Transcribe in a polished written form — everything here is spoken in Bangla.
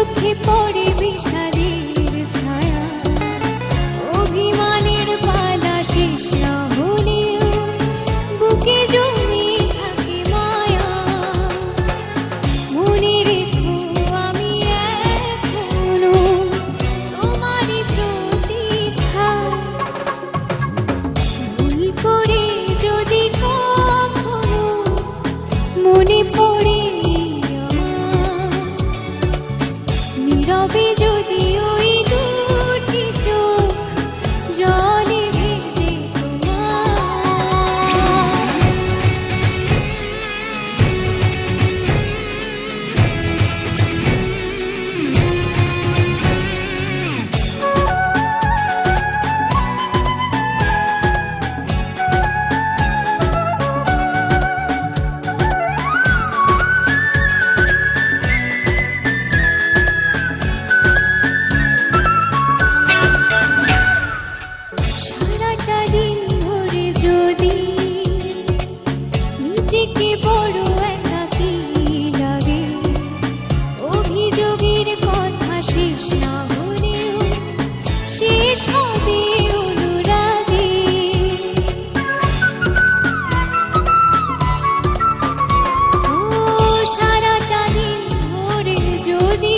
চোখে পড়ে বিষাদের ছায়া, অভিমানের পালা শেষ না হলেও বুকে জমে থাকে মায়া। মনে রেখো আমি এখনো তোমারই প্রতীক্ষা। ভুল করে যদি কখনো মনে পড়ে নীরবে যদি ওই দুটি চোখ জলে ভেজে সারাটা দিন ধরে যদি নিজেকে বড় একাকী লাগে, অভিযোগের কথা শেষ না হলেও শেষ হবে অনুরাগে। ও সারাটা দিন ধরে যদি